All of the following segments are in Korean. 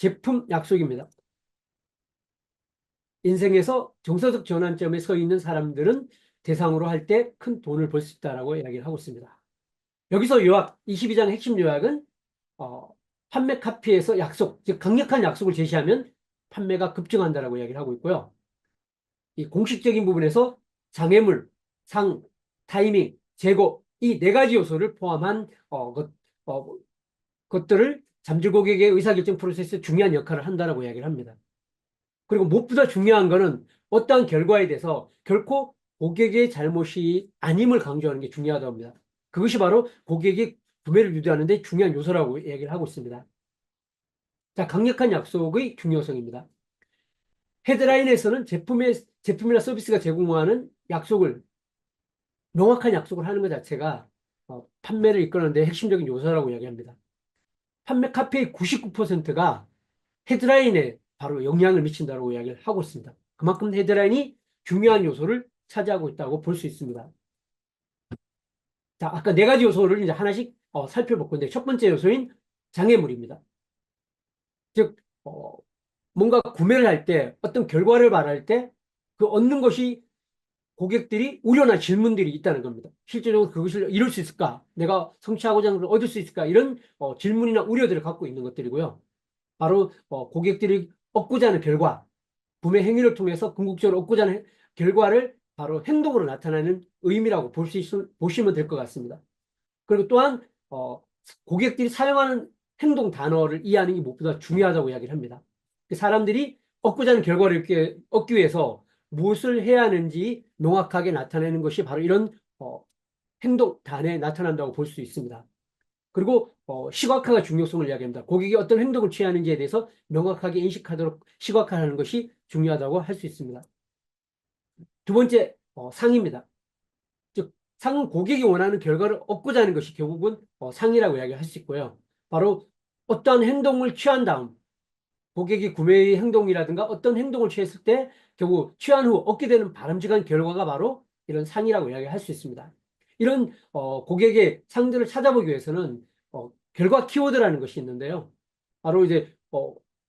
제품 약속입니다. 인생에서 정서적 전환점에 서 있는 사람들은 대상으로 할 때 큰 돈을 벌 수 있다라고 이야기를 하고 있습니다. 여기서 요약, 22장 핵심 요약은 판매 카피에서 약속, 즉 강력한 약속을 제시하면 판매가 급증한다라고 이야기를 하고 있고요. 이 공식적인 부분에서 장애물, 상, 타이밍, 재고 이 네 가지 요소를 포함한 어, 것들을 잠재 고객의 의사결정 프로세스에 중요한 역할을 한다라고 이야기를 합니다. 그리고 무엇보다 중요한 것은 어떠한 결과에 대해서 결코 고객의 잘못이 아님을 강조하는 게 중요하다고 합니다. 그것이 바로 고객이 구매를 유도하는 데 중요한 요소라고 이야기를 하고 있습니다. 자, 강력한 약속의 중요성입니다. 헤드라인에서는 제품이나 서비스가 제공하는 약속을, 명확한 약속을 하는 것 자체가 판매를 이끌어내는 데 핵심적인 요소라고 이야기합니다. 판매 카페의 99%가 헤드라인에 바로 영향을 미친다고 이야기를 하고 있습니다. 그만큼 헤드라인이 중요한 요소를 차지하고 있다고 볼 수 있습니다. 자, 아까 네 가지 요소를 이제 하나씩 살펴볼 건데, 첫 번째 요소인 장애물입니다. 즉, 뭔가 구매를 할 때, 어떤 결과를 말할 때, 그 얻는 것이 고객들이 우려나 질문들이 있다는 겁니다. 실제적으로 그것을 이룰 수 있을까? 내가 성취하고자 하는 걸 얻을 수 있을까? 이런 질문이나 우려들을 갖고 있는 것들이고요. 바로 고객들이 얻고자 하는 결과, 구매 행위를 통해서 궁극적으로 얻고자 하는 결과를 바로 행동으로 나타내는 의미라고 보시면 될 것 같습니다. 그리고 또한 고객들이 사용하는 행동 단어를 이해하는 게 무엇보다 중요하다고 이야기를 합니다. 사람들이 얻고자 하는 결과를 얻기 위해서 무엇을 해야 하는지 명확하게 나타내는 것이 바로 이런 행동 단어에 나타난다고 볼 수 있습니다. 그리고 시각화가 중요성을 이야기합니다. 고객이 어떤 행동을 취하는지에 대해서 명확하게 인식하도록 시각화하는 것이 중요하다고 할 수 있습니다. 두 번째, 상입니다. 즉, 상은 고객이 원하는 결과를 얻고자 하는 것이 결국은 상이라고 이야기할 수 있고요. 바로 어떠한 행동을 취한 다음, 고객이 구매의 행동이라든가 어떤 행동을 취했을 때 결국 취한 후 얻게 되는 바람직한 결과가 바로 이런 상이라고 이야기할 수 있습니다. 이런 고객의 상들을 찾아보기 위해서는 결과 키워드라는 것이 있는데요. 바로 이제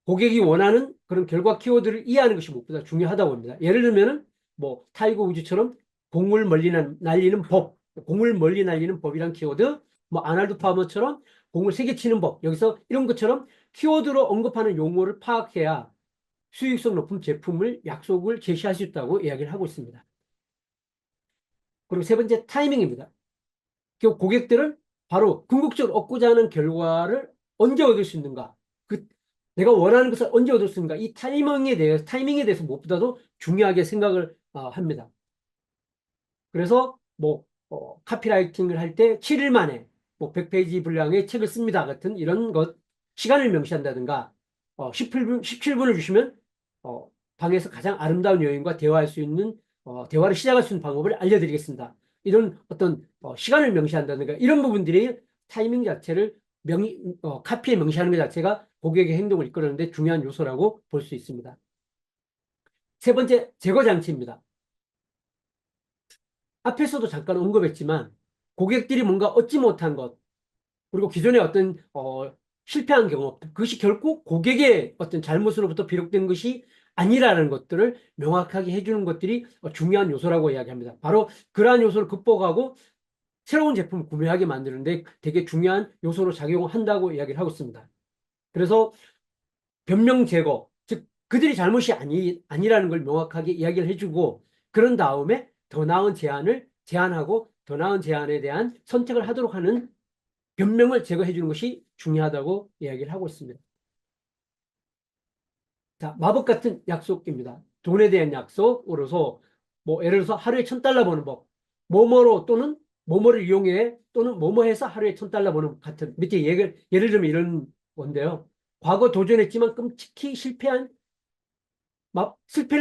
고객이 원하는 그런 결과 키워드를 이해하는 것이 무엇보다 중요하다고 합니다. 예를 들면은 뭐 타이거 우즈처럼 공을 멀리 날리는 법, 공을 멀리 날리는 법이란 키워드, 뭐 아날드 파머처럼 공을 세게 치는 법, 여기서 이런 것처럼 키워드로 언급하는 용어를 파악해야 수익성 높은 제품을 약속을 제시할 수 있다고 이야기를 하고 있습니다. 그리고 세 번째 타이밍입니다. 고객들은 바로 궁극적으로 얻고자 하는 결과를 언제 얻을 수 있는가? 내가 원하는 것을 언제 얻을 수 있는가? 이 타이밍에 대해서 무엇보다도 중요하게 생각을 합니다. 그래서 뭐 카피라이팅을 할 때 7일 만에 뭐 100페이지 분량의 책을 씁니다 같은 이런 것 시간을 명시한다든가 17분을 주시면 방에서 가장 아름다운 여인과 대화할 수 있는 대화를 시작할 수 있는 방법을 알려드리겠습니다. 이런 어떤 시간을 명시한다든가 이런 부분들이 타이밍 자체를 카피에 명시하는 것 자체가 고객의 행동을 이끌어내는데 중요한 요소라고 볼 수 있습니다. 세 번째, 제거 장치입니다. 앞에서도 잠깐 언급했지만 고객들이 뭔가 얻지 못한 것 그리고 기존에 어떤 실패한 경험 그것이 결코 고객의 어떤 잘못으로부터 비롯된 것이 아니라는 것들을 명확하게 해주는 것들이 중요한 요소라고 이야기합니다. 바로 그러한 요소를 극복하고 새로운 제품을 구매하게 만드는데 되게 중요한 요소로 작용한다고 이야기를 하고 있습니다. 그래서 변명 제거, 즉 그들이 잘못이 아니라는 걸 명확하게 이야기를 해주고 그런 다음에 더 나은 제안을 제안하고 더 나은 제안에 대한 선택을 하도록 하는 변명을 제거해 주는 것이 중요하다고 이야기를 하고 있습니다. 자, 마법 같은 약속입니다. 돈에 대한 약속으로서 뭐 예를 들어서 하루에 $1,000 버는 법, 뭐뭐로 또는 뭐뭐를 이용해 또는 뭐뭐해서 하루에 $1,000 버는 것 같은 밑에 예를 들면 이런 건데요. 과거 도전했지만 끔찍히 실패를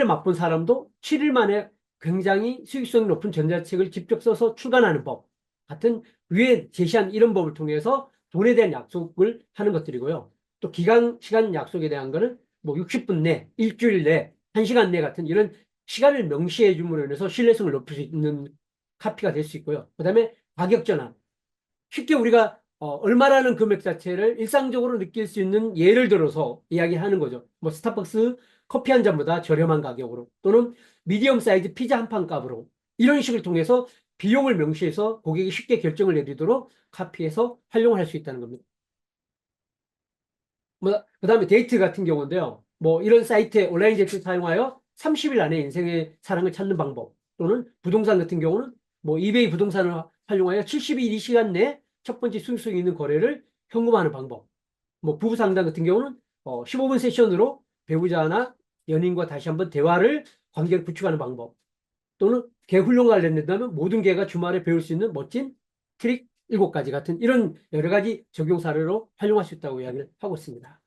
맛본 사람도 7일 만에 굉장히 수익성이 높은 전자책을 직접 써서 출간하는 법 같은 위에 제시한 이런 법을 통해서 돈에 대한 약속을 하는 것들이고요. 또 시간 약속에 대한 거는 뭐 60분 내, 일주일 내, 1시간 내 같은 이런 시간을 명시해 줌으로 인해서 신뢰성을 높일 수 있는 카피가 될 수 있고요. 그 다음에 가격 전환. 쉽게 우리가 얼마라는 금액 자체를 일상적으로 느낄 수 있는 예를 들어서 이야기하는 거죠. 뭐 스타벅스 커피 한 잔보다 저렴한 가격으로 또는 미디엄 사이즈 피자 한 판 값으로 이런 식을 통해서 비용을 명시해서 고객이 쉽게 결정을 내리도록 카피해서 활용을 할 수 있다는 겁니다. 뭐, 그다음에 데이트 같은 경우인데요. 뭐 이런 사이트에 온라인 데이트를 사용하여 30일 안에 인생의 사랑을 찾는 방법 또는 부동산 같은 경우는 뭐 이베이 부동산을 활용하여 72시간 내에 첫 번째 수익성 있는 거래를 현금화하는 방법. 뭐 부부 상담 같은 경우는 15분 세션으로 배우자나 연인과 다시 한번 대화를 관계를 구축하는 방법. 또는 개 훈련 관련된다면 모든 개가 주말에 배울 수 있는 멋진 트릭 7가지 같은 이런 여러 가지 적용 사례로 활용할 수 있다고 이야기를 하고 있습니다.